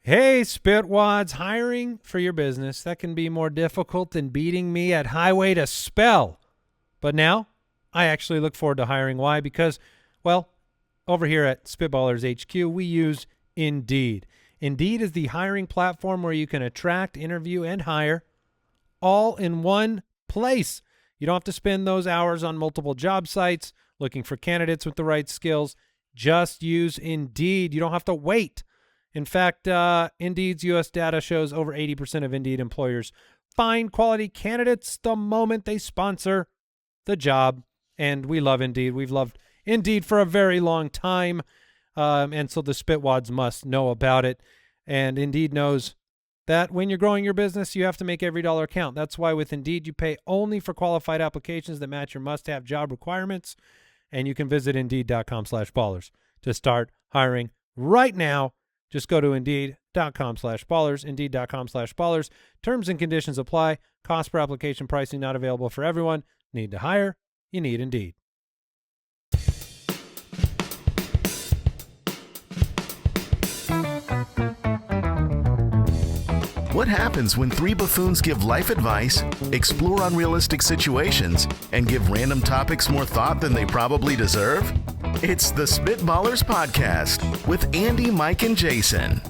Hey, Spitwads, hiring for your business, that can be more difficult than beating me at Highway to Spell. But now, I actually look forward to hiring. Why? Because, well, over here at Spitballers HQ, we use Indeed. Indeed is the hiring platform where you can attract, interview, and hire all in one place. You don't have to spend those hours on multiple job sites looking for candidates with the right skills. Just use Indeed. You don't have to wait. In fact, Indeed's U.S. data shows over 80% of Indeed employers find quality candidates the moment they sponsor the job. And we love Indeed. We've loved Indeed for a very long time. And so the Spitwads must know about it. And Indeed knows that when you're growing your business, you have to make every dollar count. That's why with Indeed, you pay only for qualified applications that match your must-have job requirements. And you can visit Indeed.com/ballers to start hiring right now. Just go to Indeed.com/ballers, Indeed.com/ballers. Terms and conditions apply. Cost per application pricing not available for everyone. Need to hire? You need Indeed. What happens when three buffoons give life advice, explore unrealistic situations, and give random topics more thought than they probably deserve? It's the Spitballers Podcast with Andy, Mike, and Jason.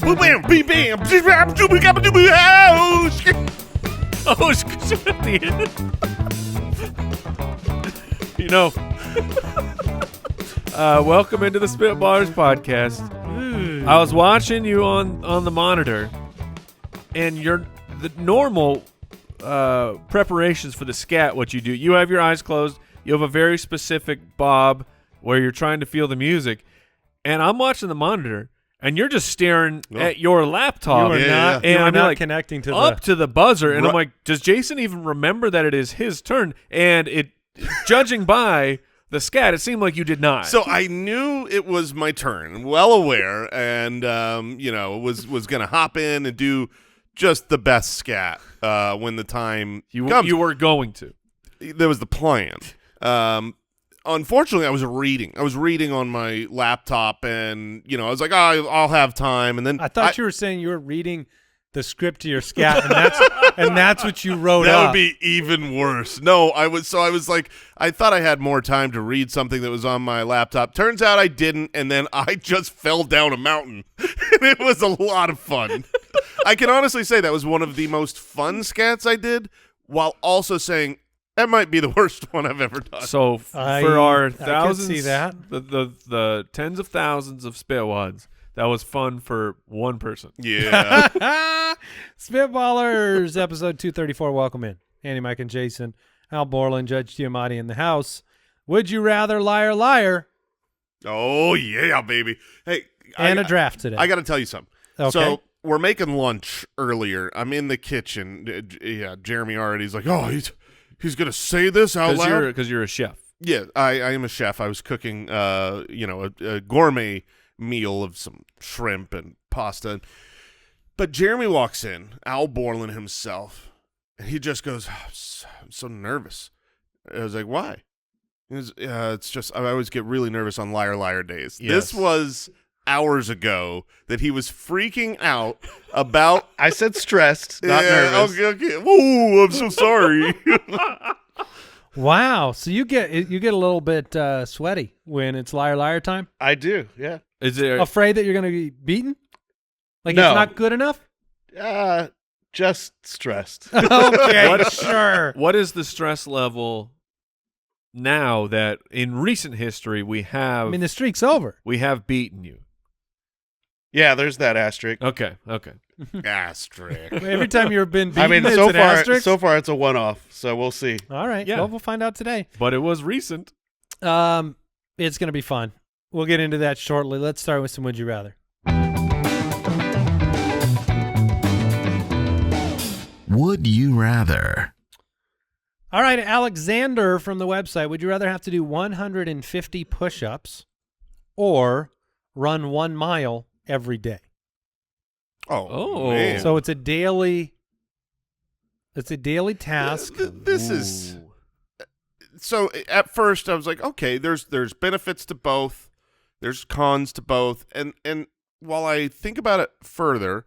Welcome into the Spitballers Podcast. I was watching you on the monitor, and the normal preparations for the scat, what you do, you have your eyes closed, you have a very specific bob where you're trying to feel the music, and I'm watching the monitor, and you're just staring at your laptop. You are not connecting to up to the buzzer, and I'm like, does Jason even remember that it is his turn? And judging by the scat, it seemed like you did not. So I knew it was my turn, well aware, and was going to hop in and do just the best scat when the time comes. You were going to. That was the plan. Unfortunately, I was reading. I was reading on my laptop, and I was like, I'll have time. And then I thought you were saying you were reading the script to your scat, and that's what you wrote that up. Would be even worse. No, I was like, I thought I had more time to read something that was on my laptop. Turns out I didn't, and then I just fell down a mountain. And it was a lot of fun. I can honestly say that was one of the most fun scats I did, while also saying that might be the worst one I've ever done. So for our thousands, I can see that. The tens of thousands of Spitwads, that was fun for one person. Yeah. Spitballers, episode 234. Welcome in. Andy, Mike, and Jason. Al Borland, Judge Giamatti in the house. Would you rather, liar, liar? Oh, yeah, baby. Hey, and a draft today. I got to tell you something. Okay. So we're making lunch earlier. I'm in the kitchen. Yeah, Jeremy already's like, oh, he's going to say this out loud? Because you're a chef. Yeah, I am a chef. I was cooking, a gourmet meal of some shrimp and pasta. But Jeremy walks in, Al Borland himself, and he just goes, I'm so nervous. I was like, why? He goes, it's just, I always get really nervous on liar, liar days. Yes. This was hours ago that he was freaking out about. I said stressed, not nervous. Okay. Whoa, I'm so sorry. Wow. So you get a little bit sweaty when it's liar, liar time? I do, yeah. Is it Afraid that you're going to be beaten? Like No. it's not good enough? Just stressed. Okay, sure. What is the stress level now that in recent history we have? I mean, the streak's over. We have beaten you. Yeah, there's that asterisk. Okay. Asterisk. Every time you've been beaten, I mean, it's so an asterisk? far it's a one-off, so we'll see. All right. Yeah. Well, we'll find out today. But it was recent. It's going to be fun. We'll get into that shortly. Let's start with some Would You Rather. Would you rather? All right, Alexander from the website. Would you rather have to do 150 push-ups or run 1 mile every day? Oh, man. So it's a daily task. This is so. At first, I was like, okay, there's benefits to both, there's cons to both, and while I think about it further,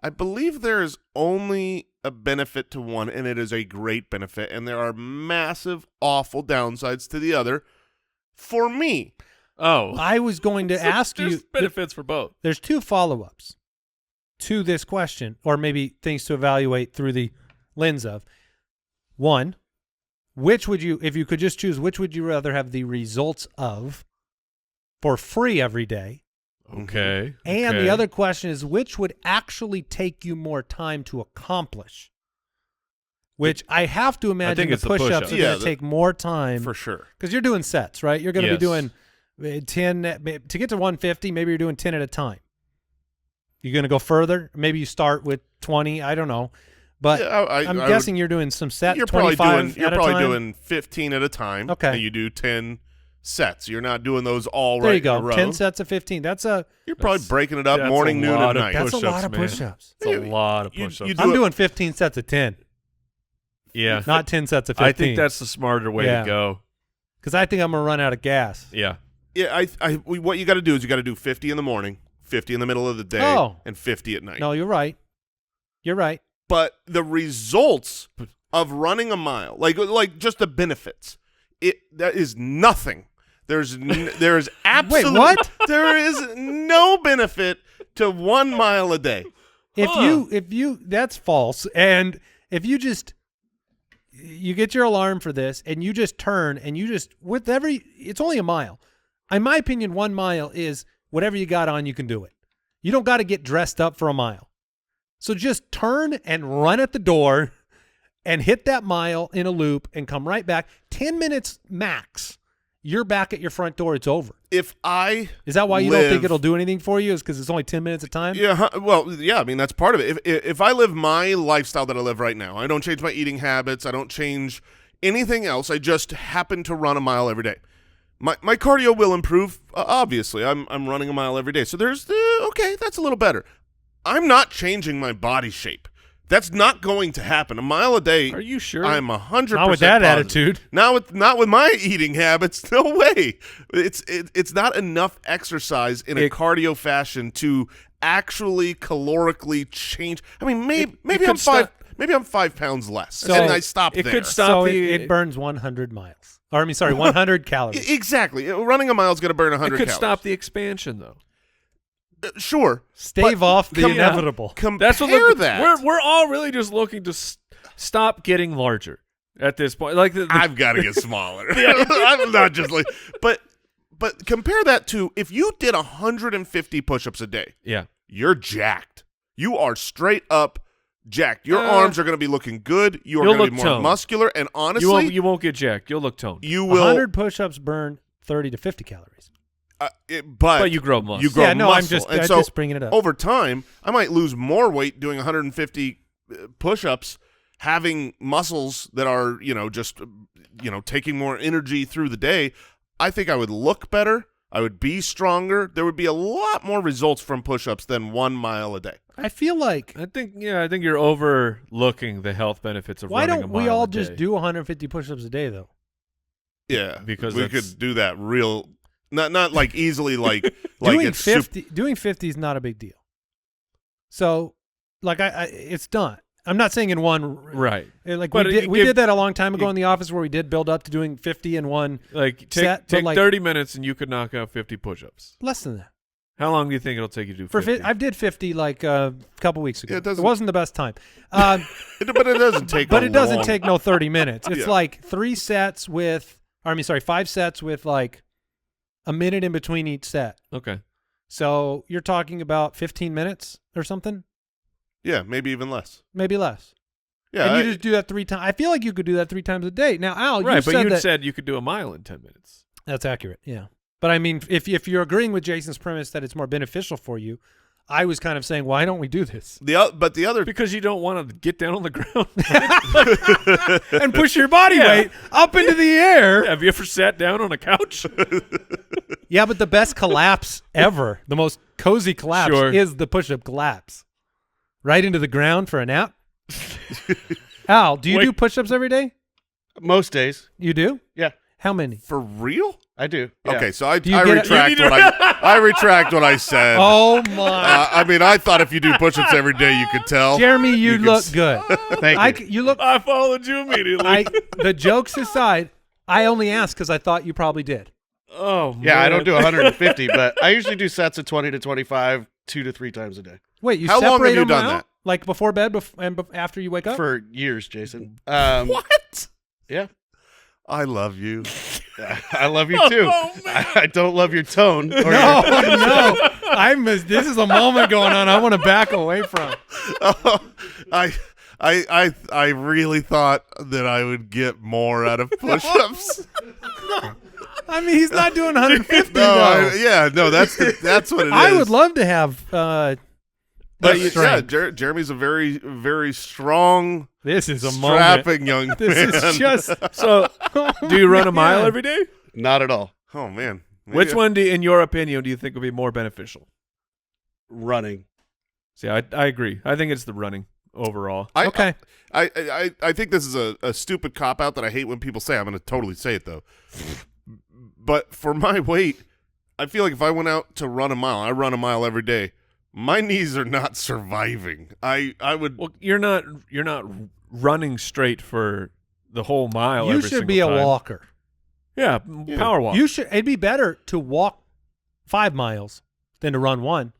I believe there is only a benefit to one, and it is a great benefit, and there are massive, awful downsides to the other for me. Oh, I was going to ask there's you. benefits for both. There's 2 follow-ups to this question, or maybe things to evaluate through the lens of. One, which would you, if you could just choose, which would you rather have the results of for free every day? Okay. And okay. the other question is, which would actually take you more time to accomplish? Which I have to imagine think the it's the push-ups push-ups. are Yeah, going to take more time. For sure. Because you're doing sets, right? You're going to be Yes. doing 10. To get to 150, maybe you're doing 10 at a time. You're going to go further? Maybe you start with 20. I don't know. But Yeah, I'm guessing you're doing some sets, You're probably 25 doing at a time. doing 15 at a time. Okay. And you do 10 sets. You're not doing those all There right you go. in a row. 10 sets of 15. You're probably breaking it up that's morning, a noon, lot and of night. That's a push-ups, lot of man. push-ups. It's a lot of You- push-ups. you do I'm it- doing 15 sets of 10, yeah. not 10 sets of 15. I think that's the smarter way Yeah. to go. because I think I'm going to run out of gas. Yeah. Yeah, what you got to do is you got to do 50 in the morning, 50 in the middle of the day, Oh. and 50 at night. No, you're right. You're right. But the results of running a mile, like just the benefits, that is nothing. There is absolutely what? There is no benefit to 1 mile a day. If you that's false. And if you just you get your alarm for this and you just turn and you just it's only a mile. In my opinion, 1 mile is whatever you got on, you can do it. You don't got to get dressed up for a mile. So just turn and run at the door and hit that mile in a loop and come right back. 10 minutes max. You're back at your front door. It's over. If I Is that why you don't think it'll do anything for you? Is because it's only 10 minutes of time? Yeah, well, yeah, I mean, that's part of it. If I live my lifestyle that I live right now, I don't change my eating habits, I don't change anything else, I just happen to run a mile every day. My cardio will improve, obviously. I'm running a mile every day. So there's, okay, that's a little better. I'm not changing my body shape. That's not going to happen. A mile a day. Are you sure? I'm 100% Not with that positive. attitude. Not with my eating habits. No way. It's not enough exercise in a cardio fashion to actually calorically change. I mean, maybe could I'm stop- maybe I'm 5 pounds less, So and I stop it there. could stop So the- it burns 100 miles. Or I mean, sorry, 100 calories. Exactly. Running a mile is going to burn It 100 could calories. stop the expansion, though. Sure. Stave But off the com- inevitable. Compare That's what that. we're all really just looking to stop getting larger at this point. Like I've got to get smaller. I'm not just like, but compare that to if you did 150 push-ups a day. yeah. You're jacked. You are straight up jacked. Your arms are going to be looking good. You are You'll going to be look more toned. muscular, and honestly, You won't get jacked. You'll look toned. you will. 100 push-ups burn 30 to 50 calories. But you grow muscle. You grow Yeah, no, I'm muscle. just- and I'm so just bringing it up. Over time, I might lose more weight doing 150 push-ups, having muscles that are, just, taking more energy through the day. I think I would look better. I would be stronger. There would be a lot more results from push-ups than 1 mile a day. I feel like, I think you're overlooking the health benefits of why running don't a we mile all a just day. do 150 push-ups a day, though? Yeah, Because we that's- could do that real, not like easily, like doing it's 50 doing 50 is not a big deal. So, like, I it's done. I'm not saying in one. Right. Like But we if- did that a long time ago in the office where we did build up to doing 50 in one. Like Set, but take like- 30 minutes and you could knock out 50 push-ups. Less than that. How long do you think it'll take you to do For 50? I did 50 like a couple weeks ago. Yeah, it doesn't- wasn't the best time. but it doesn't take. But a it doesn't long- take no 30 minutes. It's Yeah. like 5 sets with like a minute in between each set. Okay. So you're talking about 15 minutes or something, Yeah, maybe even less. maybe less. Yeah, and you just do that 3 times. I feel like you could do that 3 times a day. Now, Al, Right, you but said you that. said you could do a mile in 10 minutes. That's accurate, yeah. But I mean, if you're agreeing with Jason's premise that it's more beneficial for you, I was kind of saying, why don't we do this? but the other Because you don't want to get down on the ground. And push your body Yeah. weight up into the air. Have you ever sat down on a couch? Yeah, but the best collapse ever, the most cozy collapse Sure. is the push-up collapse. Right into the ground for a nap. Al, do you Wait. do push-ups every day? Most days. You do? Yeah. How many? for real. I do. Yeah. Okay, so I you get it? I retract what I said. Oh my! I mean, I thought if you do push-ups every day, you could tell. Jeremy, you could look good. Thank you. You look. I followed you immediately. The jokes aside, I only asked because I thought you probably did. Oh, man. Yeah, I don't do 150, but I usually do sets of 20 to 25, 2 to 3 times a day. Wait, you How separate long have you them done out? that? Like before bed and after you wake up? For years, Jason. What? Yeah. I love you. I love you too. Oh, man. I don't love your tone. Or No, no. This is a moment going on I want to back away from. I really thought that I would get more out of push-ups. I mean, he's not doing 150 No, though. that's what it is. I would love to have strength. Jeremy's a very, very strong, This is a moment. strapping young man. This is just. So, do you run a mile man. every day? Not at all. Oh man, Which one, in your opinion, do you think would be more beneficial? Running. See, I agree. I think it's the running overall. Okay. I think this is a stupid cop out that I hate when people say. I'm going to totally say it though. But for my weight, I feel like if I went out to run a mile, I run a mile every day. My knees are not surviving. I would. Well, you're not running straight for the whole mile. You every should single be a time. walker. Yeah, power walk. It'd be better to walk 5 miles than to run 1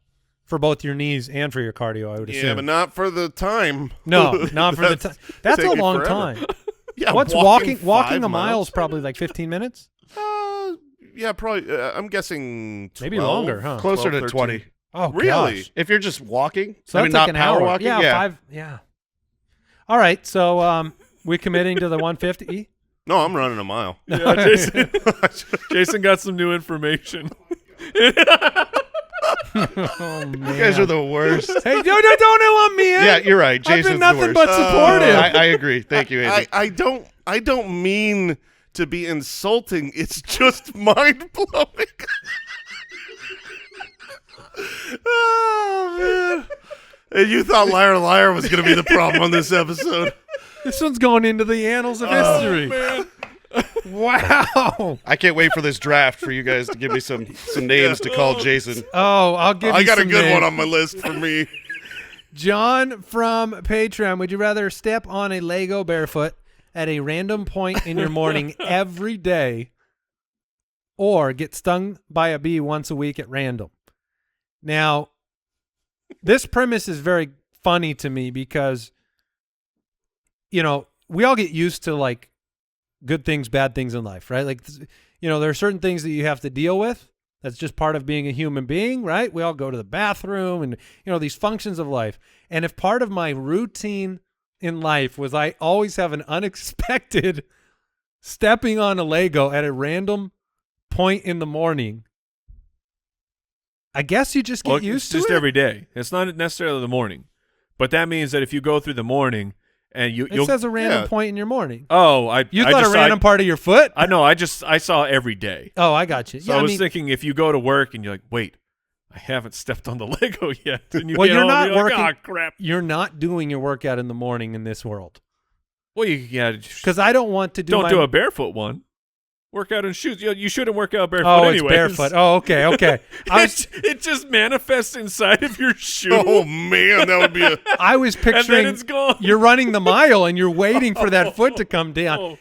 for both your knees and for your cardio, I would assume. Yeah, but not for the time. No, not for the time. That's a taking long forever. time. Yeah, What's walking walking 5 a mile miles? is probably like 15 minutes? Yeah, probably. I'm guessing 12, Maybe longer, huh? Closer 12, to 13. 20. Oh, Really? gosh. If you're just walking, So I that's mean, like not an power hour. walking. Yeah, 5. Yeah. All right, so we committing to the 150? No, I'm running a mile. Yeah, Jason got some new information. Oh, man. You guys are the worst. Hey, don't lump me in. Yeah, you're right. I've Jason's been nothing the but worst. supportive. I agree. Thank you, Andy. I don't mean to be insulting. It's just mind blowing. Oh man! And you thought Liar Liar was going to be the problem on this episode? This one's going into the annals of history. Man. Wow. I can't wait for this draft for you guys to give me some names to call Jason. Oh, I'll give you I got a some good names. one on my list for me. John from Patreon, would you rather step on a Lego barefoot at a random point in your morning every day or get stung by a bee once a week at random? Now, this premise is very funny to me because, you know, we all get used to like good things, bad things in life, right? Like, you know, there are certain things that you have to deal with. That's just part of being a human being, right? We all go to the bathroom and, you know, these functions of life. And if part of my routine in life was I always have an unexpected stepping on a Lego at a random point in the morning, I guess you just get used to just it. every day. It's not necessarily the morning, but that means that if you go through the morning and It you'll says a random yeah. point in your morning. you You thought a random part of your foot? I know. I saw every day. Oh, I got you. So I was thinking if you go to work and you're like, wait, I haven't stepped on the Lego yet. And you Well, get you're home not and you're working- Like, oh, crap. you're not doing your workout in the morning in this world Well, you because I don't want to do. don't do a barefoot one. Work out in shoes. You shouldn't work out barefoot Oh, anyways. it's barefoot. Oh, okay, okay. It just manifests inside of your shoe. Oh man, that would be a. I was and then picturing it's gone. you're running the mile and you're waiting for that foot to come down. Oh,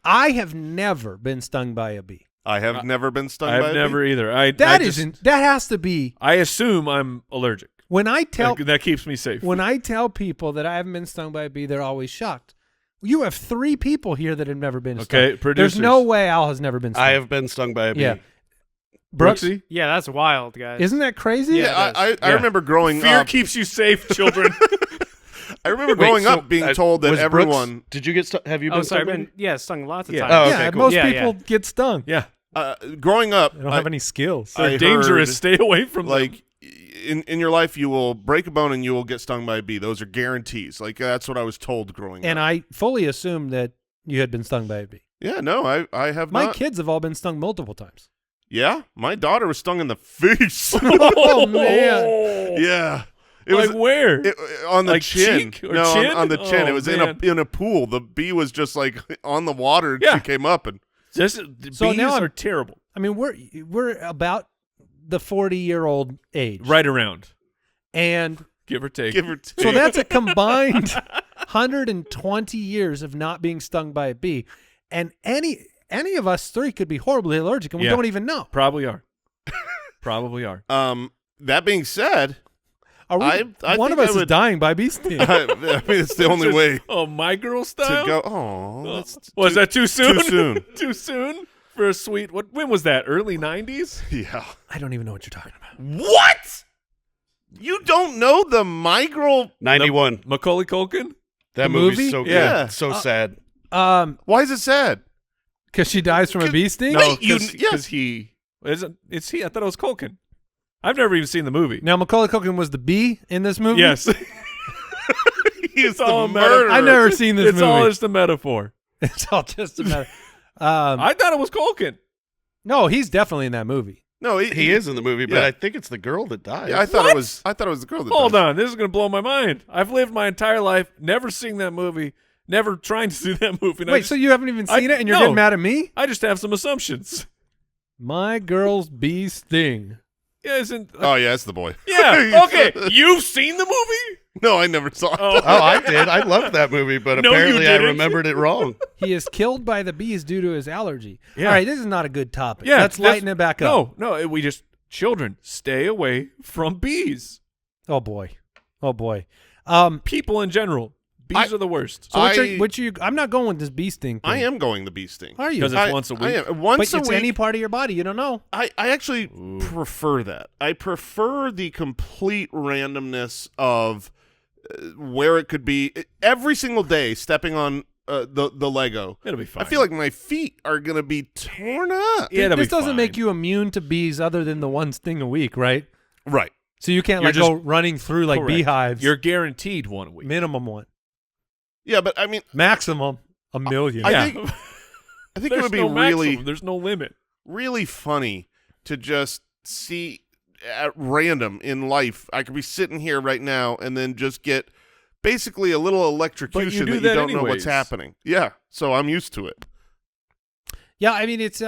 I have never been stung by a bee. I have never been stung by I've a bee. never either. That has to be I assume I'm allergic. when I tell That keeps me safe. when I tell people that I haven't been stung by a bee, they're always shocked. You have 3 people here that have never been stung. Okay, producers. There's no way Al has never been stung. I have been stung by a bee. Yeah. Brooks, Brooksy? Yeah, that's wild, guys. isn't that crazy? Yeah, I Yeah. remember growing Fear up. keeps you safe, children. I remember growing so, up being told that was everyone. Brooks, did you get stung? Have you been Oh, sorry. stung? Been, yeah, stung lots of Yeah. times. Oh, yeah, okay, cool. most Yeah, people get stung. Yeah. Growing up, They don't have any skills. They're I dangerous. heard, Stay away from them. like in your life, you will break a bone and you will get stung by a bee. Those are guarantees. Like that's what I was told growing And up. I fully assumed that you had been stung by a bee. Yeah, no, I have My not. kids have all been stung multiple times. Yeah, my daughter was stung in the face. Oh, man. Yeah, it like was where? on the Like chin. cheek or No, chin? on the chin. Oh, It was man. in a pool. The bee was just like on the water. And Yeah. she came up and So now bees are terrible. I mean, we're about the 40-year-old age, Right around, and give or take. so that's a combined 120 years of not being stung by a bee, and any of us three could be horribly allergic, and we Yeah. don't even know. Probably are. Probably are. That being said, Are we? I one think of us I is would- dying by bee sting. I mean, it's the only way Oh, my girl to style. go. Oh, that's Was that too soon? Too soon. Too soon for a sweet. When was that? Early 90s? Yeah. I don't even know what you're talking about. What? You don't know the My Girl? 91. Macaulay Culkin. That The movie's movie? so good. Yeah. So sad. Why is it sad? Because she dies from a bee sting. No, Wait, because he isn't. It's he. I thought it was Culkin. I've never even seen the movie. Now Macaulay Culkin was the bee in this movie. Yes, He's all the a metaphor. murderer. I've never seen this it's movie. all just a metaphor. It's all just a matter. I thought it was Culkin. No, he's definitely in that movie. No, He is in the movie, but Yeah. I think it's the girl that dies. Yeah, I thought it was the girl that Hold died. on, this is gonna blow my mind. I've lived my entire life never seeing that movie, never trying to see that movie. And Wait, so you haven't even seen it, and you're no. getting mad at me? I just have some assumptions. My girl's bee sting. Yeah, isn't? Oh yeah, it's the boy. Yeah. Okay, you've seen the movie? No, I never saw it. Oh, I did. I loved that movie, but No, you apparently I didn't. remembered it wrong. He is killed by the bees due to his allergy. Yeah. All right, this is not a good topic. Yeah, Let's lighten it back up. No, we just children stay away from bees. Oh boy. Oh boy. People in general, bees are the worst. So which are you? I'm not going with this bee sting thing. I am going the bee sting. Are you? Because it's once a week. I am. Once But a it's week. any part of your body. You don't know. I actually prefer that. I prefer the complete randomness of where it could be. Every single day, stepping on the Lego. It'll be fine. I feel like my feet are going to be torn up. Yeah, it'll This be doesn't fine. make you immune to bees other than the one sting a week, right? Right. So you can't You're like go just- running through like Correct. beehives. You're guaranteed one a week. minimum one, Yeah, but I mean, maximum a million. I Yeah. think I think it There's would be no really, maximum. There's no limit. really funny to just see at random in life. I could be sitting here right now and then just get basically a little electrocution do that you that don't know what's anyways. happening. Yeah, so I'm used to it. Yeah, I mean it's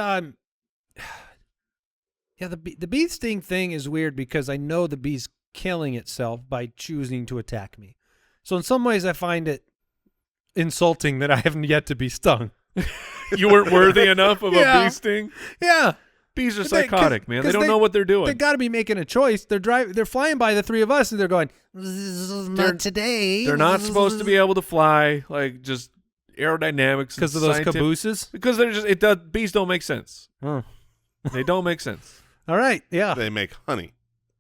yeah, the bee sting thing is weird because I know the bee's killing itself by choosing to attack me. So in some ways I find it insulting that I haven't yet to be stung. You weren't worthy enough of Yeah. a bee sting. Yeah. Bees are But they- psychotic, man. They 'cause don't know what they're doing. They got to be making a choice. They're flying by the three of us and they're going, not today. They're not supposed to be able to fly, like just aerodynamics because of and those scientific- cabooses. Because they're just bees don't make sense. Oh. They don't make sense. All right. Yeah. They make honey.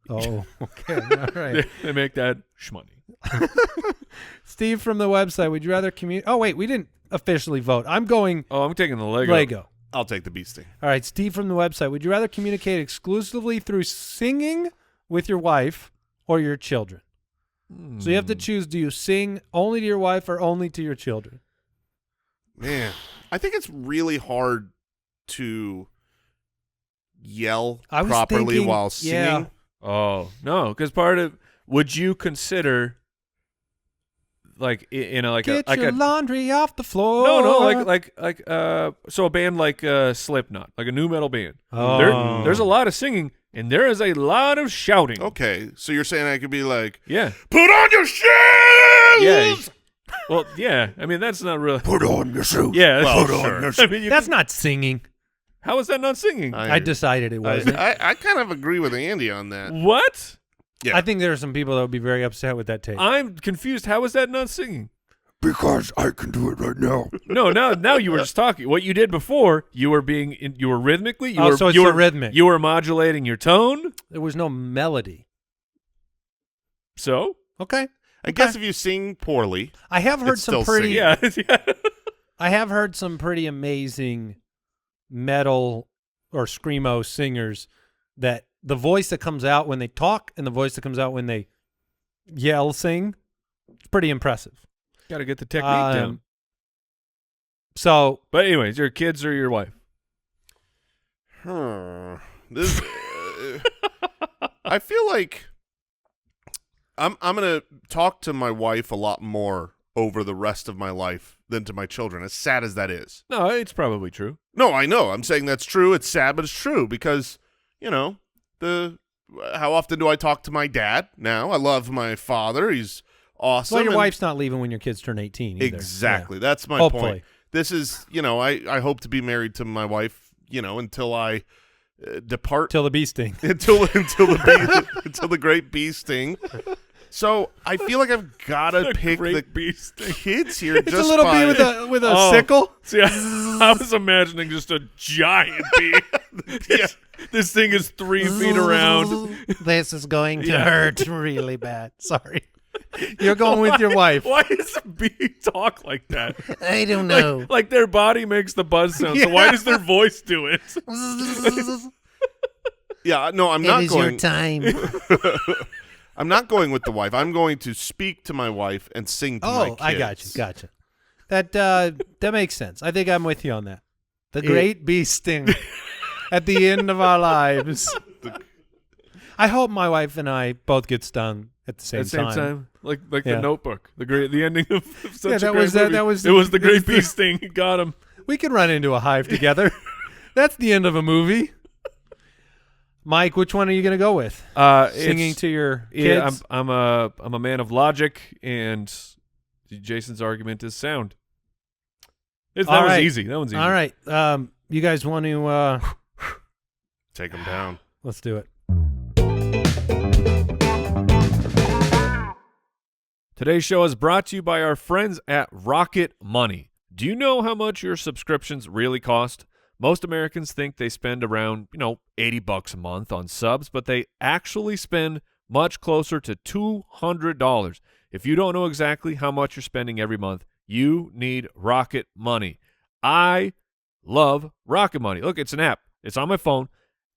Oh, okay. All right. They make that shmoney. Steve from the website, would you rather commute? Oh, wait, we didn't officially vote. I'm going Oh, I'm taking the Lego. I'll take the bee sting. All right, Steve from the website, would you rather communicate exclusively through singing with your wife or your children? So you have to choose, do you sing only to your wife or only to your children? Man, I think it's really hard to yell I was properly thinking- while singing. yeah. Oh no, because part of would you consider like in a like Get a like your a laundry off the floor. no like so a band like Slipknot, like a new metal band. Oh. There's a lot of singing and there is a lot of shouting. Okay, so you're saying I could be like, Yeah. put on your shoes! Yeah. Well, yeah. I mean, that's not really. Put on your shoes. Yeah. Well, that's- sure. I mean, That's not singing. how is that not singing? I decided it wasn't. I kind of agree with Andy on that. What? Yeah. I think there are some people that would be very upset with that take. I'm confused. How is that not singing? Because I can do it right now. No, now you were just talking. What you did before, you were you were rhythmically. You Oh, were, so it's you the were rhythmic. You were modulating your tone. There was no melody. So Okay. I guess if you sing poorly, I have heard It's some still pretty singing. yeah. I have heard some pretty amazing metal or screamo singers that the voice that comes out when they talk and the voice that comes out when they yell sing, it's pretty impressive. Got to get the technique down. So But anyways, your kids or your wife? this I feel like I'm gonna talk to my wife a lot more over the rest of my life than to my children, as sad as that is. No, it's probably true. No, I know. I'm saying that's true. It's sad, but it's true because, you know, how often do I talk to my dad now? I love my father. He's awesome. Well, your wife's not leaving when your kids turn 18 either. Exactly. Yeah. That's my Hopefully. point. This is, you know, I hope to be married to my wife, you know, until I depart. Till the bee sting. until the great bee sting. So I feel like I've got to pick the kids here. It's a little bee with a sickle. See, I was imagining just a giant bee. This thing is 3 feet around. This is going to hurt really bad. Sorry. You're going with your wife. Why does a bee talk like that? I don't know. Like their body makes the buzz sound, so why does their voice do it? Yeah, no, I'm not going. It is your time. I'm not going with the wife. I'm going to speak to my wife and sing to my kids. I got you. That makes sense. I think I'm with you on that. The great bee sting at the end of our lives. I hope my wife and I both get stung at the same time. Like the Notebook, the ending of such a that great was movie. that was it was the great bee sting. He got him. We can run into a hive together. That's the end of a movie. Mike, which one are you going to go with? Singing to your kids? Yeah, I'm a man of logic, and Jason's argument is sound. That one's easy. That one's easy. All right. You guys want to take them down? Let's do it. Today's show is brought to you by our friends at Rocket Money. Do you know how much your subscriptions really cost? Most Americans think they spend around, $80 a month on subs, but they actually spend much closer to $200. If you don't know exactly how much you're spending every month, you need Rocket Money. I love Rocket Money. Look, it's an app. It's on my phone,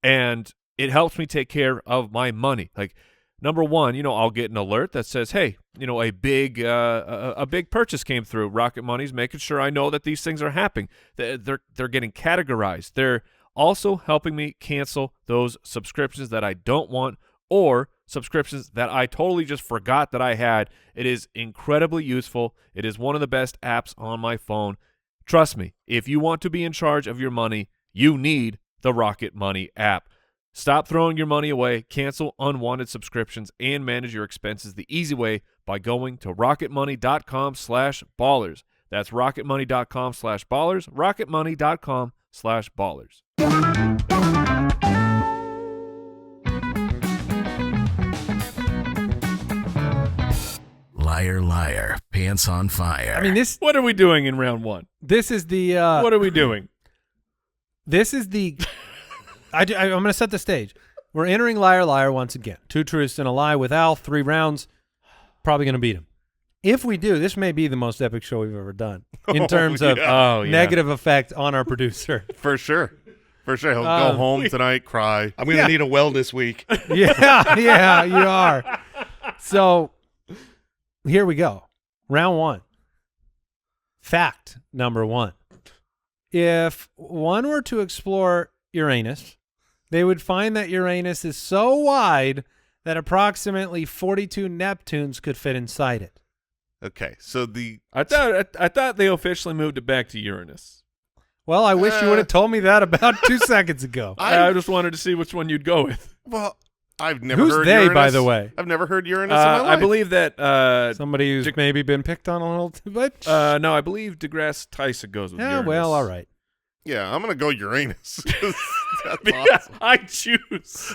and it helps me take care of my money. Like, number one, I'll get an alert that says, hey, a big purchase came through. Rocket Money's making sure I know that these things are happening. They're getting categorized. They're also helping me cancel those subscriptions that I don't want or subscriptions that I totally just forgot that I had. It is incredibly useful. It is one of the best apps on my phone. Trust me, if you want to be in charge of your money, you need the Rocket Money app. Stop throwing your money away, cancel unwanted subscriptions, and manage your expenses the easy way by going to rocketmoney.com/ballers. That's rocketmoney.com/ballers, rocketmoney.com/ballers. Liar, liar, pants on fire. I mean, what are we doing in round one? This is the what are we doing? This is the I'm going to set the stage. We're entering Liar Liar once again. 2 truths and a lie with Al, 3 rounds. Probably going to beat him. If we do, this may be the most epic show we've ever done in terms of negative effect on our producer. For sure. For sure. He'll go home tonight, cry. I'm going to need a wellness week. Yeah, you are. So here we go. Round 1. Fact number 1. If one were to explore Uranus, they would find that Uranus is so wide that approximately 42 Neptunes could fit inside it. Okay, so I thought they officially moved it back to Uranus. Well, I wish you would have told me that about 2 seconds ago. I just wanted to see which one you'd go with. Well, I've never Who's heard they, Uranus. by the way? I've never heard Uranus in my life. I believe that somebody who's maybe been picked on a little too much. No, I believe DeGrasse Tyson goes with Uranus. Well, all right. Yeah, I'm going to go Uranus. That's Yeah, awesome. I choose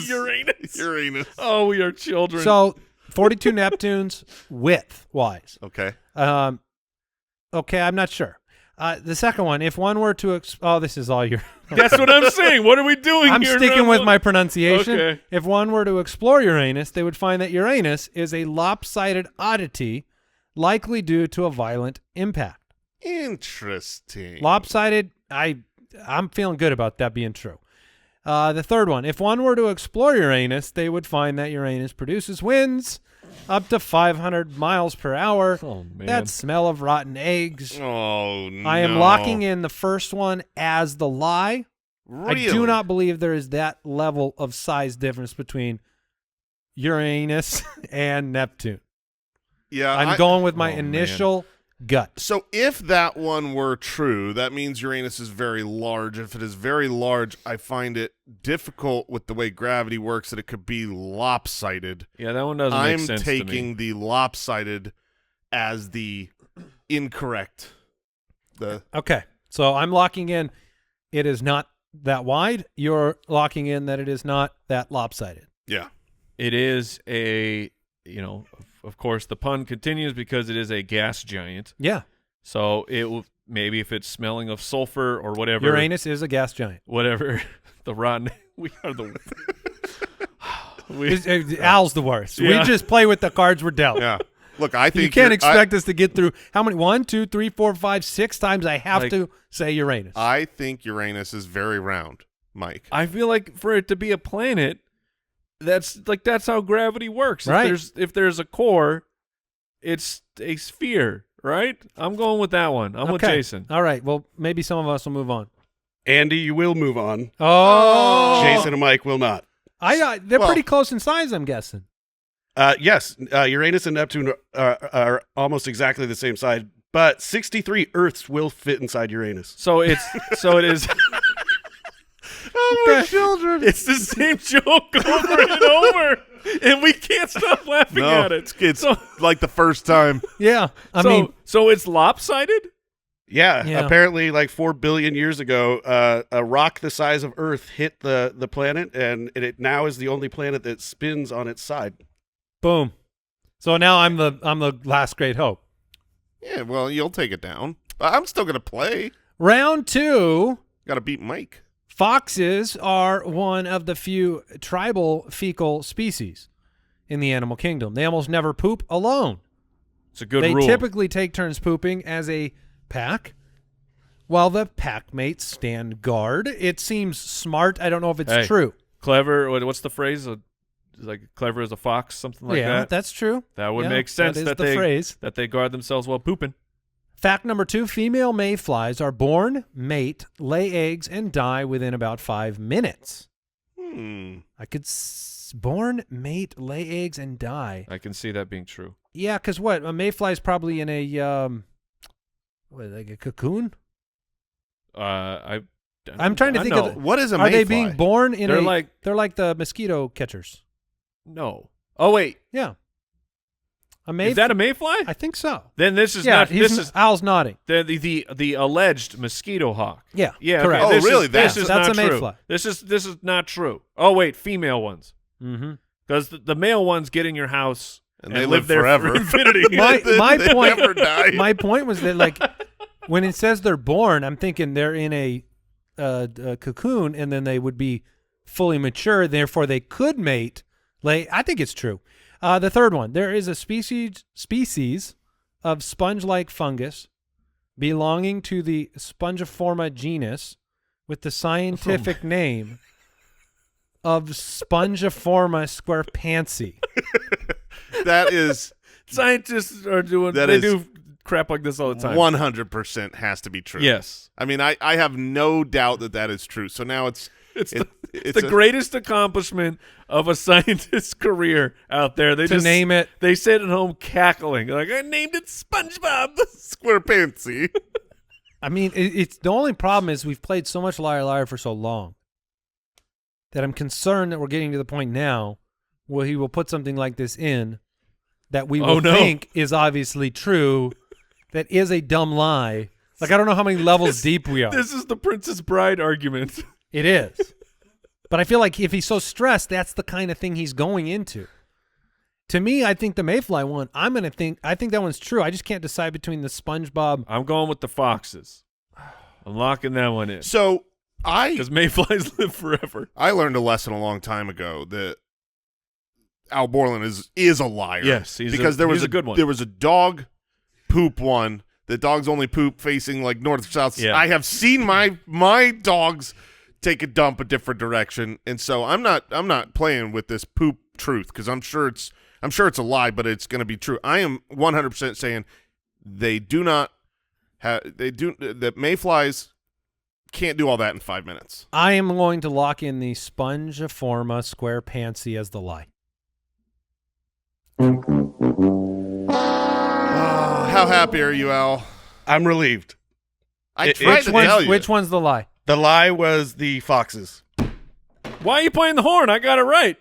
Uranus. Uranus. Oh, we are children. So 42 Neptunes width-wise. Okay. Okay, I'm not sure. The second one, if one were to this is all your That's what I'm saying. What are we doing I'm here? sticking with my pronunciation. Okay. If one were to explore Uranus, they would find that Uranus is a lopsided oddity, likely due to a violent impact. Interesting. Lopsided, I'm feeling good about that being true. The third one, if one were to explore Uranus, they would find that Uranus produces winds up to 500 miles per hour. Oh, man. That smell of rotten eggs. Oh, no. I am locking in the first one as the lie. Really? I do not believe there is that level of size difference between Uranus and Neptune. Yeah, I'm going with my Oh, initial gut. So if that one were true, that means Uranus is very large. If it is very large, I find it difficult with the way gravity works that it could be lopsided. Yeah, that one doesn't make sense I'm to me. taking the lopsided as the incorrect. Okay, so I'm locking in it is not that wide. You're locking in that it is not that lopsided. Yeah. It is of course, the pun continues because it is a gas giant. Yeah. So it will maybe if it's smelling of sulfur or whatever. Uranus is a gas giant. Whatever the rotten. We are the. Al's the worst. Yeah. We just play with the cards we're dealt. Yeah. Look, I think you can't expect us to get through how many? 1, 2, 3, 4, 5, 6 times I have to say Uranus. I think Uranus is very round, Mike. I feel like for it to be a planet, that's how gravity works. Right. If there's a core, it's a sphere, right? I'm going with that one. I'm with Jason. All right. Well, maybe some of us will move on. Andy, you will move on. Oh, Jason and Mike will not. They're pretty close in size, I'm guessing. Yes, Uranus and Neptune are almost exactly the same size, but 63 Earths will fit inside Uranus. So it is. Oh, my children. It's the same joke over and over, and we can't stop laughing at it. It's like the first time. Yeah. I mean, so it's lopsided? Yeah, Yeah. Apparently like 4 billion years ago, a rock the size of Earth hit the planet, and it now is the only planet that spins on its side. boom. So now I'm the last great hope. Yeah, well, you'll take it down. I'm still going to play. Round 2. Got to beat Mike. Foxes are one of the few tribal fecal species in the animal kingdom. They almost never poop alone. It's a good They rule. typically take turns pooping as a pack, while the pack mates stand guard. It seems smart. I don't know if it's true. Clever. What's the phrase? Like clever as a fox, something like Yeah, that. that's true. That would Yeah, make sense. that is that the they phrase. that they guard themselves while pooping. Fact number 2, female mayflies are born, mate, lay eggs, and die within about 5 minutes. I could born, mate, lay eggs, and die. I can see that being true. Yeah, because what? A mayfly is probably in a, like a cocoon? I'm trying to think of What is a Are they mayfly? being born in They're they're like the mosquito catchers. No. Oh wait, Yeah. is that a mayfly? I think so. Then this is Yeah, not. This is Al's nodding. the alleged mosquito hawk. Yeah, Yeah. correct. Okay. Oh, really? This is That's not a true. mayfly. This is not true. Oh wait, female ones. Mm-hmm. Because the male ones get in your house And they live live there forever. for infinity. My They point. never die. My point was that like when it says they're born, I'm thinking they're in a cocoon, and then they would be fully mature. Therefore, they could mate. I think it's true. The third one, there is a species of sponge-like fungus belonging to the Spongiforma genus with the scientific name of Spongiforma squarepantsi. That is Scientists are doing. That They is do crap like this all the time. 100% has to be true. Yes. I mean, I have no doubt that is true. So now it's the greatest accomplishment of a scientist's career out there. They To just name it. They sit at home cackling like, I named it SpongeBob. SquarePantsy. I mean, it's the only problem is we've played so much Liar Liar for so long that I'm concerned that we're getting to the point now where he will put something like this in that we will think is obviously true, that is a dumb lie. Like, I don't know how many levels deep we are. This is the Princess Bride argument. It is. But I feel like if he's so stressed, that's the kind of thing he's going into. To me, I think the mayfly one, I think that one's true. I just can't decide between the SpongeBob. I'm going with the foxes. I'm locking that one in. So Because mayflies live forever. I learned a lesson a long time ago that Al Borland is a liar. Yes, because there was a good one. There was a dog poop one. The dogs only poop facing like north south. Yeah. I have seen my dogs take a dump a different direction, and so I'm not playing with this poop truth because I'm sure it's a lie, but it's going to be true. I am 100% saying that mayflies can't do all that in 5 minutes. I am going to lock in the Spongiforma squarepantsi as the lie. How How happy are you, Al? I'm relieved. I tried to tell you. Which one's the lie? The lie was the foxes. Why are you playing the horn? I got it right.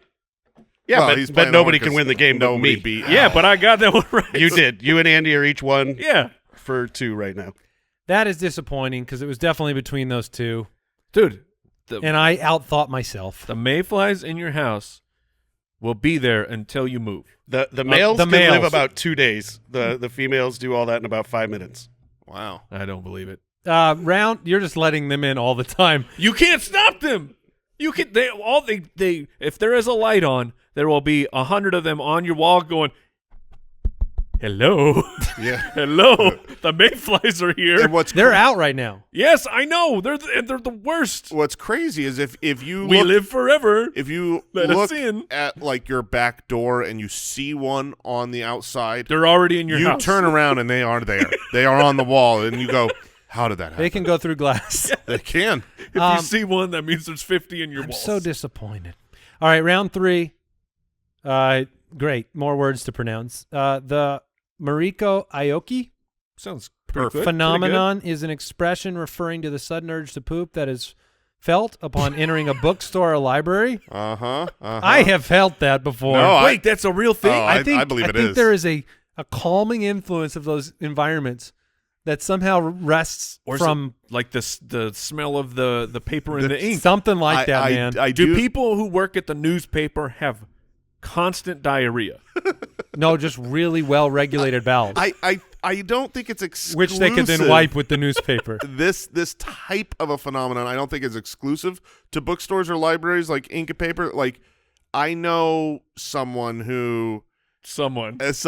Yeah, Well, he's but playing nobody the can horn win the game but nobody me. beat Yeah, Al. but I got that one right. You did. You and Andy are each one Yeah. for 2 right now. That is disappointing because it was definitely between those two, Dude, and I outthought myself. the mayflies in your house will be there until you move. The males the can live males. about 2 days. The females do all that in about 5 minutes. Wow. I don't believe it. You're just letting them in all the time. You can't stop them. You can. They if there is a light on, there will be 100 of them on your wall going, "Hello, Yeah. hello." The mayflies are here. And They're out right now. Yes, I know. They're the worst. what's crazy is if you We look, live forever. if you Let us look in. at like your back door and you see one on the outside, They're already in your you house. turn around and they are there. They are on the wall, and you go, "How did that happen?" They can go through glass. They can. If you see one, that means there's 50 in your I'm walls. so disappointed. All right, round 3. Great. More words to pronounce. The Mariko Aoki Sounds pretty good. phenomenon is an expression referring to the sudden urge to poop that is felt upon entering a bookstore or library. I have felt that before. No, Pretty good. Wait, that's a real thing? Oh, I believe it I think is. there is a calming influence of those environments that somehow rests Or is from it like the smell of the paper and the ink? something like that, man. I Do people who work at the newspaper have constant diarrhea? No, just really well-regulated bowels, I don't think it's exclusive. which they could then wipe with the newspaper. This type of a phenomenon, I don't think is exclusive to bookstores or libraries like ink and paper. Like, I know someone who Someone. That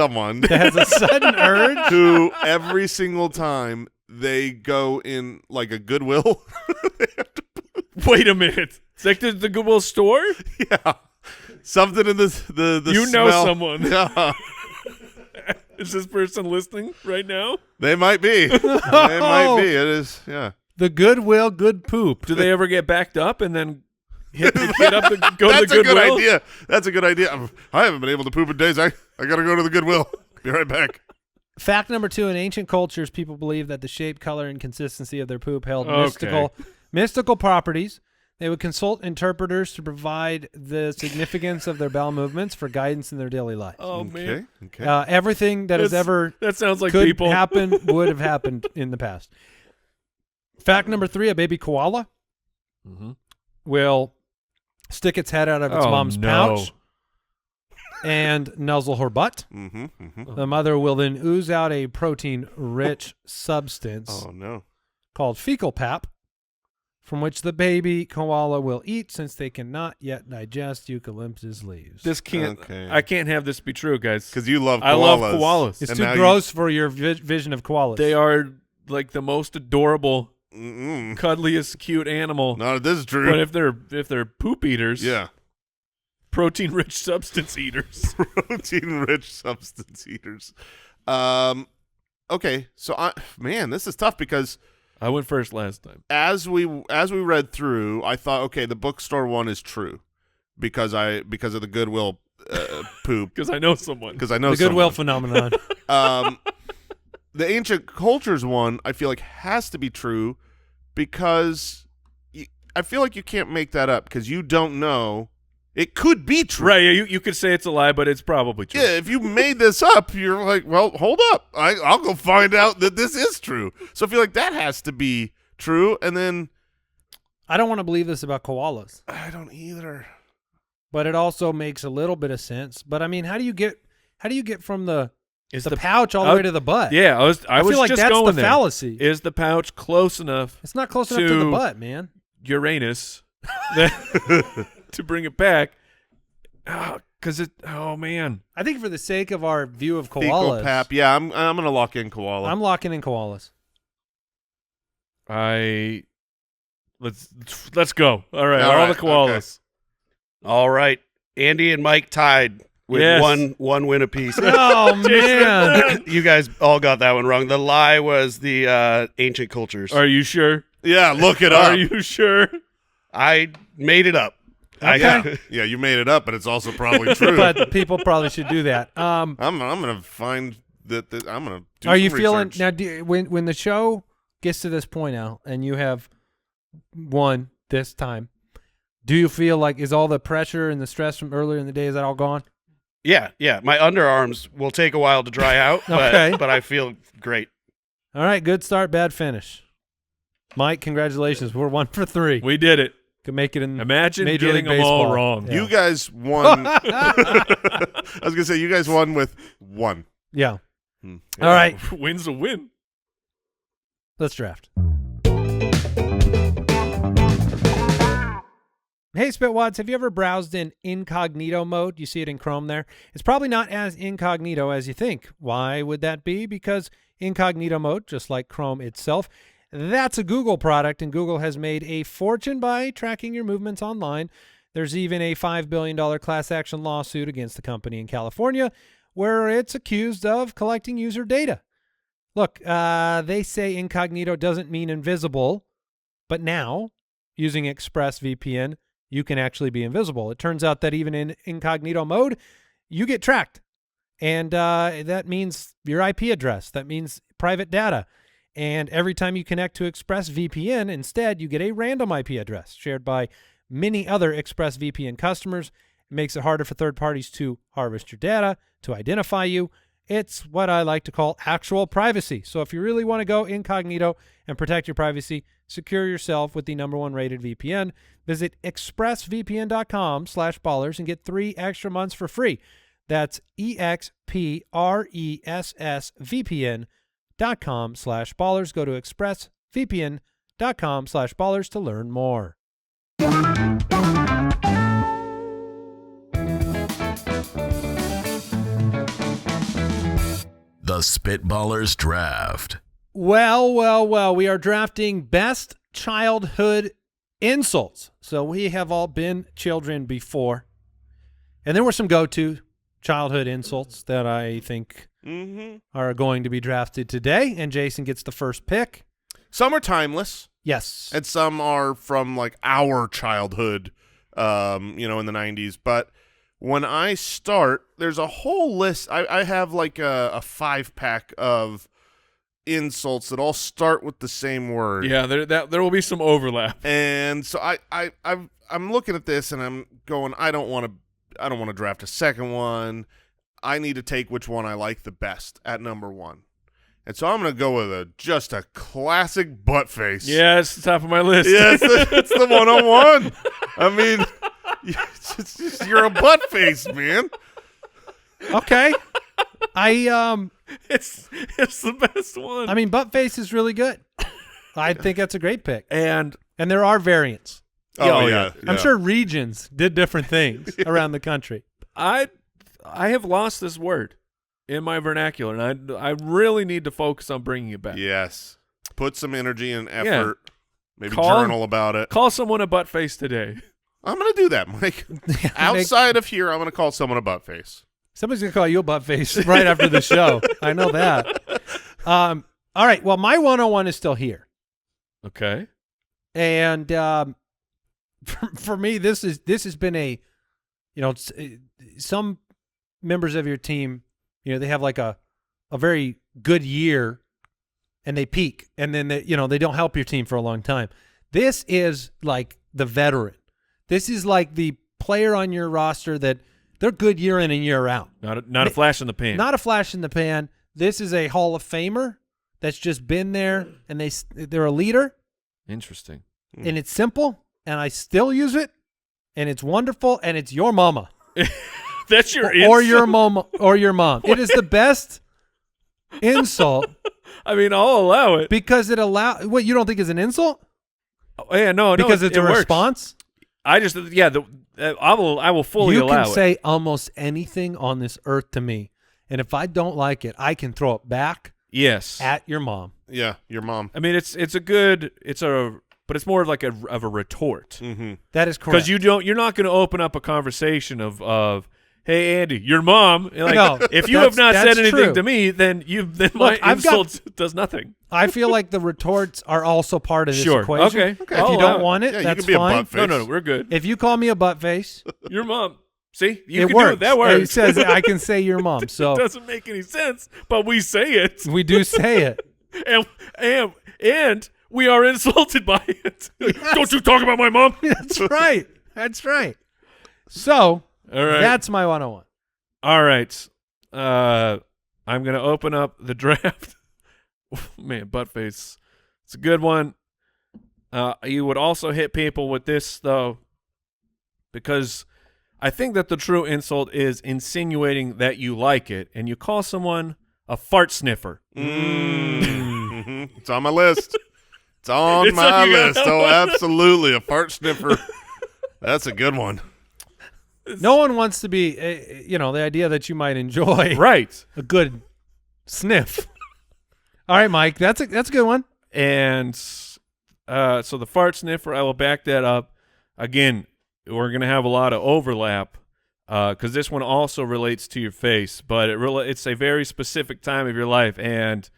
has a sudden urge. who every single time they go in like a Goodwill, they have to Wait a minute. It's like the Goodwill store? yeah, something in the You know smell. someone. Yeah, Is this person listening right now? they might be. They might be. It is. Yeah. The Goodwill good poop. Do they ever get backed up and then hit up to go to the That's a good Goodwill? idea. That's a good idea. I haven't been able to poop in days. I got to go to the Goodwill. Be right back. Fact number 2: in ancient cultures, people believed that the shape, color, and consistency of their poop held Okay. mystical properties. They would consult interpreters to provide the significance of their bowel movements for guidance in their daily life. Oh, man. Okay. Everything that has That's- ever That sounds like could people. happen would have happened in the past. Fact number 3: a baby koala Mhm. will stick its head out of its Oh, mom's no. pouch and nuzzle her butt. Mm-hmm. Mm-hmm. The mother will then ooze out a protein-rich substance Oh no. called fecal pap, from which the baby koala will eat since they cannot yet digest eucalyptus leaves. This can't. Okay. I can't have this be true, guys. Because you love koalas. I love koalas. it's and too now gross for your vision of koalas. They are like the most adorable, Mm-mm. cuddliest, cute animal. No, this is true. But if they're poop eaters, yeah. protein-rich substance eaters. Protein-rich substance eaters. Okay, so this is tough because I went first last time. as we read through, I thought, okay, the bookstore one is true because of the Goodwill poop Because I know someone. because I know the Goodwill someone. phenomenon. The ancient cultures one I feel like has to be true because I feel like you can't make that up because you don't know. It could be true. Right, yeah, you could say it's a lie, but it's probably true. Yeah, if you made this up, you're like, well, hold up. I'll go find out that this is true. So I feel like that has to be true. And then I don't want to believe this about koalas, I don't either. but it also makes a little bit of sense. But I mean, how do you get from the Is pouch all the way to the butt? Yeah, I was feel like just that's going the there. fallacy. Is the pouch close enough It's not close enough to the to- butt, man. Uranus to bring it back? Because oh man, I think for the sake of our view of Fecal koalas, pap. Yeah, I'm gonna lock in koala. I'm locking in koalas. let's go. All right, all All the right, koalas. All right. Andy and Mike tied with Yes. one win apiece. Oh man, You guys all got that one wrong. The lie was the ancient cultures. Are you sure? Yeah, look it up. Are you sure? I made it up. Yeah, you made it up, but it's also probably true. but people probably should do that. I'm gonna find that I'm gonna do. Are some you feeling research. now? When the show gets to this point now, and you have won this time, do you feel like is all the pressure and the stress from earlier in the day, is that all gone? Yeah. My underarms will take a while to dry out, Okay. but I feel great. All right, good start, bad finish. Mike, congratulations. We're 1 for 3. We did it. Could make it in Imagine Major getting League them all Baseball. wrong. Yeah. You guys won. I was gonna say you guys won with 1. Yeah. Hmm. All right, Win's a win. let's draft. Hey, Spitwads, have you ever browsed in incognito mode? You see it in Chrome there. It's probably not as incognito as you think. Why would that be? Because incognito mode, just like Chrome itself, that's a Google product, and Google has made a fortune by tracking your movements online. There's even a $5 billion class action lawsuit against the company in California where it's accused of collecting user data. Look, they say incognito doesn't mean invisible, but now, using ExpressVPN, you can actually be invisible. It turns out that even in incognito mode, you get tracked. And that means your IP address. That means private data. And every time you connect to ExpressVPN, instead, you get a random IP address shared by many other ExpressVPN customers. It makes it harder for third parties to harvest your data, to identify you. It's what I like to call actual privacy. So if you really want to go incognito and protect your privacy, secure yourself with the _1 rated VPN. Visit expressvpn.com/ballers and get 3 extra months for free. That's expressvpn.com/ballers. Go to expressvpn.com/ballers to learn more. The Spitballers Draft. Well, we are drafting best childhood insults. So we have all been children before. And there were some go-to childhood insults that I think are going to be drafted today. And Jason gets the first pick. Some are timeless, Yes. and some are from like our childhood, in the 90s. But when I start, there's a whole list. I have like a 5-pack of insults that all start with the same word. Yeah, there will be some overlap. And so I'm looking at this and I'm going, I don't want to draft a second one. I need to take which one I like the best at number 1. And so I'm going to go with just a classic butt face. Yeah, it's the top of my list. Yes, it's the 101. I mean, you're a butt face, man. Okay. It's the best one. I mean, butt face is really good. I think that's a great pick. And there are variants. Oh, yeah. I'm sure regions did different things around the country. I have lost this word in my vernacular, and I really need to focus on bringing it back. Yes. Put some energy and effort. Yeah. Maybe journal about it. Call someone a butt face today. I'm going to do that, Mike. Outside of here, I'm going to call someone a butt face. Somebody's going to call you a butt face right after the show. I know that. All right. Well, my 101 is still here. Okay. And for me, this has been a, some members of your team, they have like a very good year and they peak and then they don't help your team for a long time. This is like the veteran. This is like the player on your roster that they're good year in and year out. Not a flash in the pan. Not a flash in the pan. This is a Hall of Famer that's just been there and they're a leader. Interesting. And it's simple and I still use it and it's wonderful and it's your mama. That's your or your mom or your mom. It is the best insult. I mean, I'll allow it because it what you don't think is an insult? Oh, yeah, no, because it's a works. response. I just I will fully allow it. You can say almost anything on this earth to me, and if I don't like it, I can throw it back. Yes, at your mom. Yeah, your mom. I mean, but it's more of like a retort. Mm-hmm. That is correct. Because you're not going to open up a conversation of hey Andy, your mom. Like, no, if you have not said anything true. to me, then my insult does nothing. I feel like the retorts are also part of this equation. Okay. If you don't want it, that's you can be fine. A butt face. No, we're good. If you call me a butt face, your mom. See, you it can works. do it. That works. It says I can say your mom. So it doesn't make any sense, but we say it. we do say it. And we are insulted by it. Don't you talk about my mom. That's right. That's right. So All right. that's my 101. All right. I'm going to open up the draft. Man, buttface. It's a good one. You would also hit people with this, though, because I think that the true insult is insinuating that you like it, and you call someone a fart sniffer. It's on my list. It's on my list. Oh, absolutely. A fart sniffer. That's a good one. No one wants to be, the idea that you might enjoy Right. a good sniff. All right, Mike, that's a good one. And so the fart sniffer, I will back that up. Again, we're going to have a lot of overlap because this one also relates to your face, but it's a very specific time of your life. And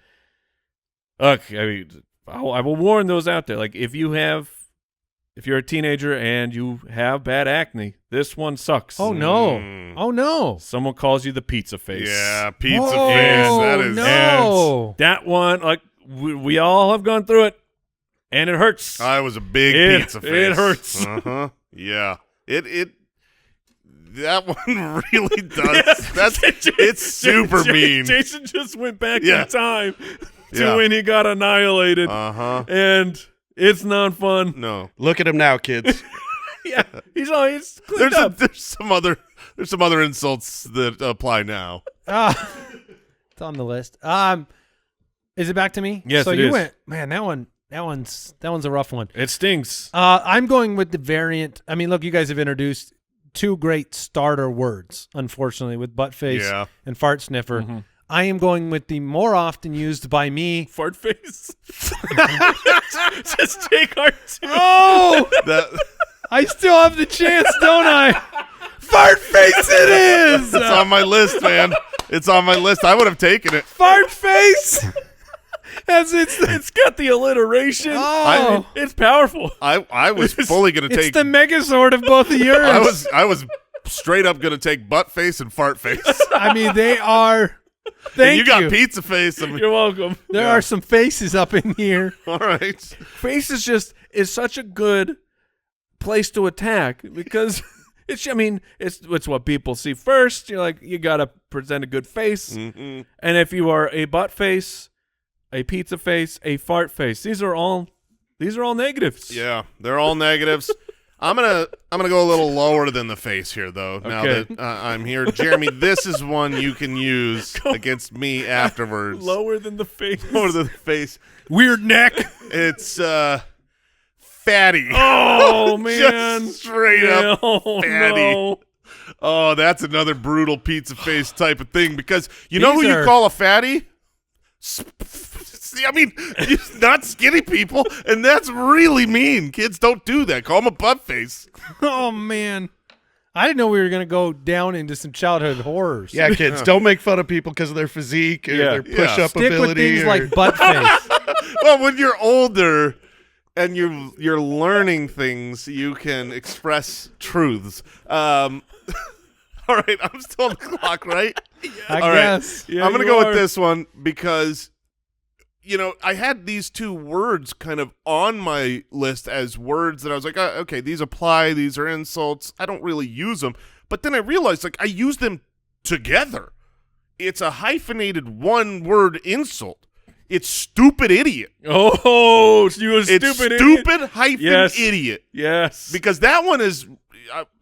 look, I mean, I will warn those out there. Like if you're a teenager and you have bad acne, this one sucks. Oh, no. Oh, no. Someone calls you the pizza face. Yeah, pizza Whoa, face. That is no. And that one, like we all have gone through it, and it hurts. I was a big pizza face. It hurts. Uh-huh. Yeah. That one really does. It's super mean. Jason just went back Yeah. in time to Yeah. when he got annihilated. Uh-huh. And it's not fun. No. Look at him now, kids. Yeah. He's cleaned up. There's some other insults that apply now. It's on the list. Is it back to me? Yes, so it you is. went, man, that one's a rough one. It stings. I'm going with the variant. I mean, look, you guys have introduced two great starter words, unfortunately, with buttface and fart sniffer. Mm-hmm. I am going with the more often used by me. Fart face. Just take our two. Oh, I still have the chance, don't I? Fart face it is! It's on my list, man. It's on my list. I would have taken it. Fart face! It's got the alliteration. Oh. It's powerful. I was fully going to It's take. the megazord of both of yours. I was straight up going to take butt face and fart face. I mean, they are. And Thank you got pizza face. I mean, You're welcome. There are some faces up in here. all right. Face is such a good place to attack because it's what people see first. You're like, you got to present a good face. Mm-hmm. And if you are a butt face, a pizza face, a fart face, these are all negatives. Yeah, they're all negatives. I'm gonna go a little lower than the face here, though. Now Okay. that I'm here, Jeremy, this is one you can use against me afterwards. Lower than the face. Lower than the face. Weird neck. It's fatty. Oh man. Just straight up Oh, fatty. no. Oh, that's another brutal pizza face type of thing because you know who These you are- call a fatty? I mean, not skinny people, and that's really mean. Kids don't do that. Call them a butt face. Oh, man. I didn't know we were going to go down into some childhood horrors. Yeah, kids, don't make fun of people because of their physique or their push-up Stick ability. with things or- like butt face. Well, when you're older and you're learning things, you can express truths. All right, I'm still on the clock, right? I All right. guess. Yeah, I'm going to you go are. with this one because, I had these two words kind of on my list as words that I was like, okay, these apply. These are insults. I don't really use them. But then I realized, I use them together. It's a hyphenated one-word insult. It's stupid idiot. Oh, you a It's stupid idiot. stupid hyphen Yes. idiot. Yes. Because that one is,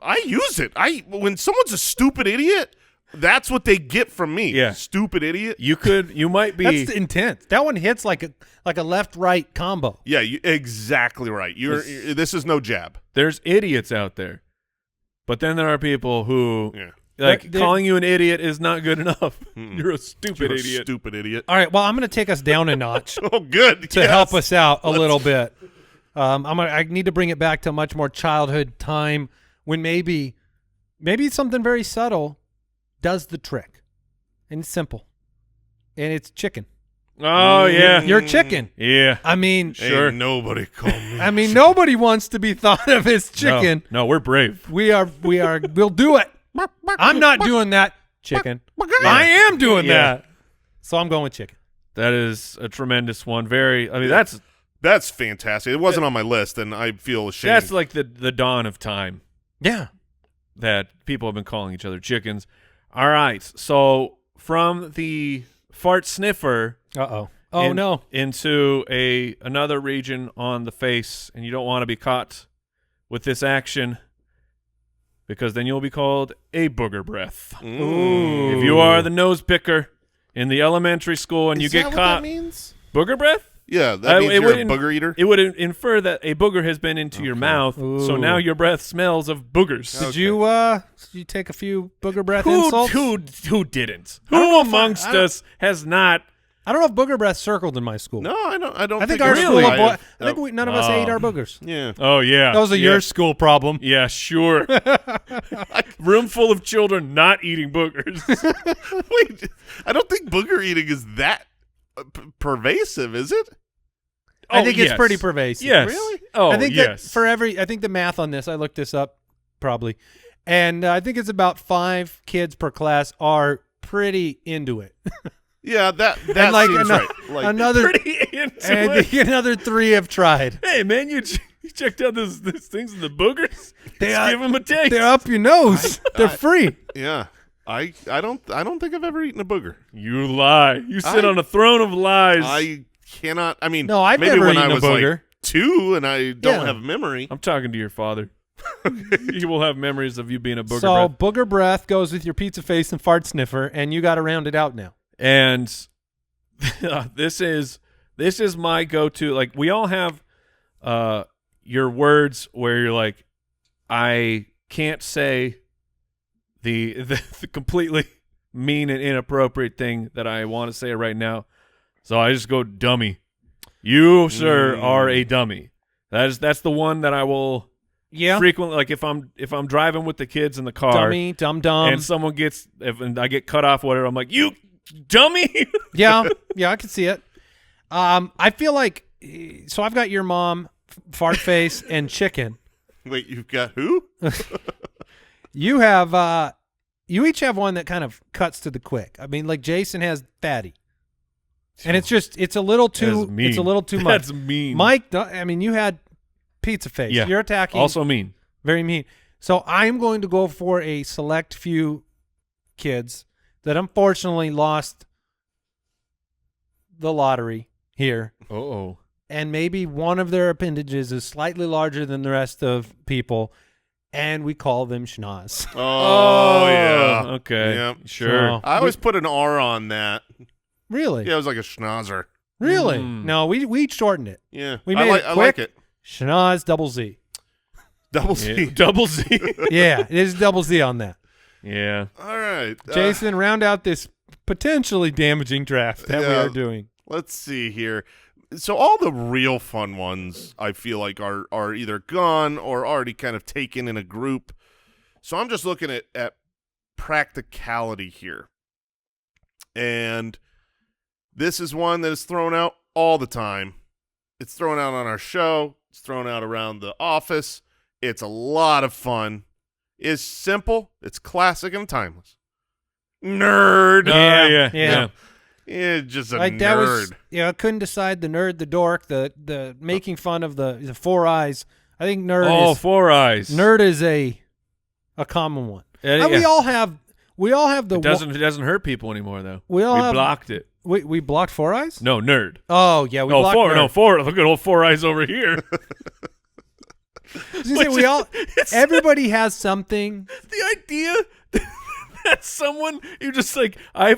I use it. When someone's a stupid idiot, that's what they get from me. Yeah. Stupid idiot. You might be. That's intense. That one hits like a left-right combo. Yeah, exactly right. This is no jab. There's idiots out there, but then there are people who Yeah. like They're- calling you an idiot is not good enough. Mm-mm. You're a stupid You're a idiot. Stupid idiot. All right, well, I'm going to take us down a notch Oh, good. to Yes. help us out a little bit. I need to bring it back to a much more childhood time when maybe something very subtle does the trick. And it's simple. And it's chicken. Oh yeah, You're chicken. yeah. I mean, Sure. Ain't nobody call me. nobody wants to be thought of as chicken. No, we're brave. We'll do it. I'm not doing that. Chicken. I am doing that. So I'm going with chicken. That is a tremendous one. That's fantastic. It wasn't on my list, and I feel ashamed. That's like the dawn of time. Yeah. That people have been calling each other chickens. All right. So from the fart sniffer. Uh-oh. Oh, no. Into another region on the face, and you don't want to be caught with this action because then you'll be called a booger breath. Ooh. If you are the nose picker in the elementary school and you get caught. What that means? Booger breath? Yeah, that means you're a booger eater? It would infer that a booger has been into your mouth, so now your breath smells of boogers. Did you take a few booger breath insults? Who didn't? Who amongst us has not? I don't know if booger breath circled in my school. No, I don't. I think our school. I think none of us ate our boogers. Yeah. Oh yeah. That was your school problem. Yeah, sure. Room full of children not eating boogers. Wait, I don't think booger eating is that pervasive, is it? I think it's pretty pervasive. Yes. Really? Oh, I think yes. I think the math on this, I looked this up probably, and I think it's about 5 kids per class are pretty into it. Yeah, that like seems right. Like, another pretty into and I it. think another 3 have tried. Hey man, you checked out these things in the boogers? They Let's give them a taste. They're up your nose. They're free. yeah. I don't think I've ever eaten a booger. You lie. You sit on a throne of lies. I cannot. I mean, No, I've maybe never when eaten I was a booger. like 2 and I don't Yeah. have memory. I'm talking to your father. He will have memories of you being a booger So breath. booger breath goes with your pizza face and fart sniffer, and you got to round it out now. And this is my go-to. Like, we all have your words where you're like, I can't say the completely mean and inappropriate thing that I want to say right now, so I just go dummy. You, sir, are a dummy. That's the one that I will frequently, like if I'm driving with the kids in the car, Dummy, dumb. and someone and I get cut off, whatever, I'm like, you dummy. Yeah, I can see it. I feel like, so I've got your mom, fart face, and chicken. Wait, you've got who? You have, you each have one that kind of cuts to the quick. I mean, like Jason has fatty, and it's a little too much. That's mean. Mike, I mean, you had pizza face. Yeah. You're attacking. Also mean. Very mean. So I'm going to go for a select few kids that unfortunately lost the lottery here. Uh-oh. And maybe one of their appendages is slightly larger than the rest of people, and we call them schnoz. Oh yeah. Okay. Yep. Sure. So- I always put an R on that. Really? Yeah, it was like a schnauzer. Really? Mm. No, we shortened it. Yeah, We made it I like quick. it. Schnoz double Z. Double C. Yeah. Double Z. Yeah, it is double Z on that. Yeah. All right, Jason, round out this potentially damaging draft that we Yeah. are doing. Let's see here. So all the real fun ones, I feel like, are either gone or already kind of taken in a group. So I'm just looking at practicality here. And this is one that is thrown out all the time. It's thrown out on our show. It's thrown out around the office. It's a lot of fun. It's simple. It's classic and timeless. Nerd. Yeah. Yeah, just a Like nerd. that was, I couldn't decide the nerd, the dork, the making fun of the 4 eyes. I think nerd is 4 eyes. nerd is a common one. Yeah, And yeah. we all have the It doesn't hurt people anymore though. We all have- blocked it. we blocked 4 eyes? No, nerd. Oh yeah, we blocked nerd. Four. Look at old 4 eyes over here. I was gonna say, we all everybody has something. The idea that someone you just like I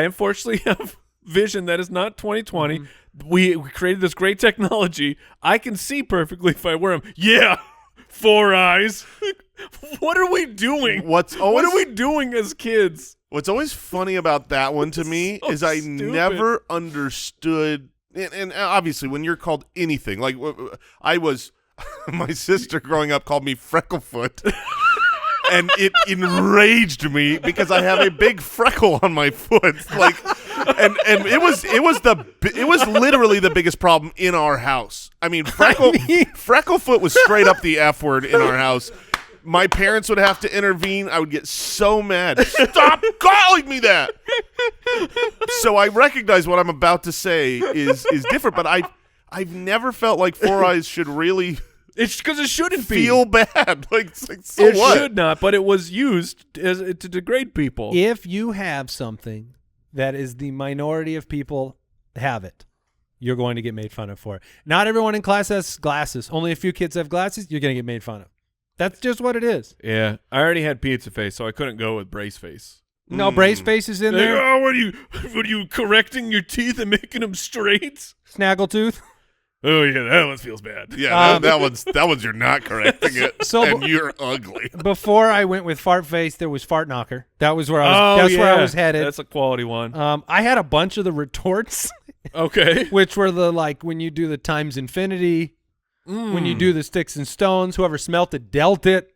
unfortunately have vision that is not 2020. Mm-hmm. We created this great technology. I can see perfectly if I wear them. Yeah, 4 eyes. What are we doing? What are we doing as kids? What's always funny about that one to me So is I stupid. never understood, and obviously when you're called anything, like I was, my sister growing up called me Frecklefoot, and it enraged me because I have a big freckle on my foot, like, and it was literally the biggest problem in our house. I mean, Frecklefoot was straight up the F word in our house. My parents would have to intervene. I would get so mad. Stop calling me that. So I recognize what I'm about to say is different, but I've never felt like Four Eyes should really It's because it shouldn't feel bad. Like, it's like so it what? should not, but it was used to degrade people. If you have something that is the minority of people have it, you're going to get made fun of for it. Not everyone in class has glasses. Only a few kids have glasses. You're going to get made fun of. That's just what it is. Yeah, I already had pizza face, so I couldn't go with brace face. No brace face is in Like, there. oh, what are you correcting your teeth and making them straight? Snaggletooth. Oh yeah, that one feels bad. Yeah, that one's you're not correcting it, So and you're ugly. Before I went with fart face, there was fart knocker. That was where I was. Oh, that's where I yeah. was headed. That's a quality one. I had a bunch of the retorts, Okay. which were the like when you do the times infinity, when you do the sticks and stones. Whoever smelt it dealt it.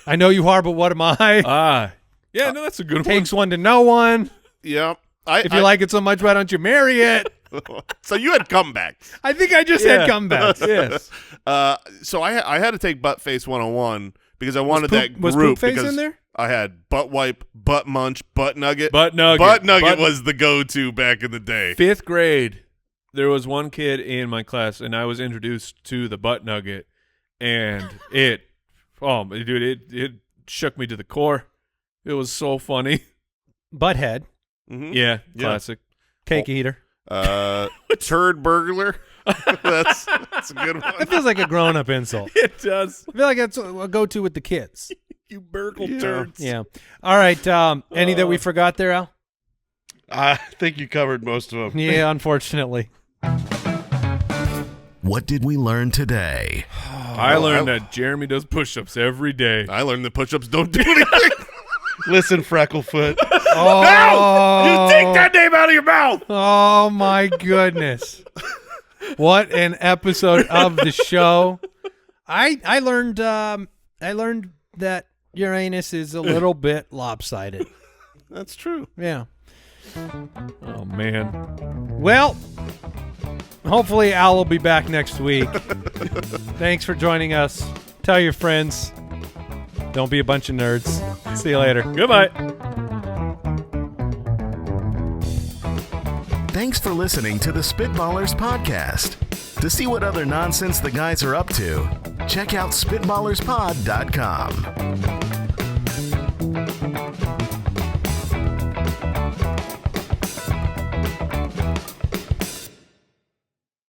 I know you are, but what am I? Yeah, no, that's a good Takes one to know one. Yeah. If you like it so much, why don't you marry it? So you had comebacks. I think I just had comebacks. one. Yes. So I had to take Butt Face 101 because I wanted that group. Was Poop Face because in there? I had Butt Wipe, Butt Munch, Butt Nugget. Butt Nugget. Butt Nugget was the go-to back in the day. 5th grade, there was one kid in my class, and I was introduced to the Butt Nugget, and it shook me to the core. It was so funny. Butthead. Mhm. Yeah, Yeah. classic. Cake eater. Turd Burglar. that's a good one. That feels like a grown-up insult. It does. I feel like that's a go-to with the kids. You burgle Yeah. turds. Yeah. All right. Any that we forgot there, Al? I think you covered most of them. Yeah, unfortunately. What did we learn today? I learned that Jeremy does push-ups every day. I learned that push-ups don't do anything. Listen, Frecklefoot. Oh, You take that name out of your mouth. Oh my goodness! What an episode of the show! I learned that Uranus is a little bit lopsided. That's true. Yeah. Oh, man. Well, hopefully Al will be back next week. Thanks for joining us. Tell your friends. Don't be a bunch of nerds. See you later. Goodbye. Thanks for listening to the Spitballers podcast. To see what other nonsense the guys are up to, check out SpitballersPod.com.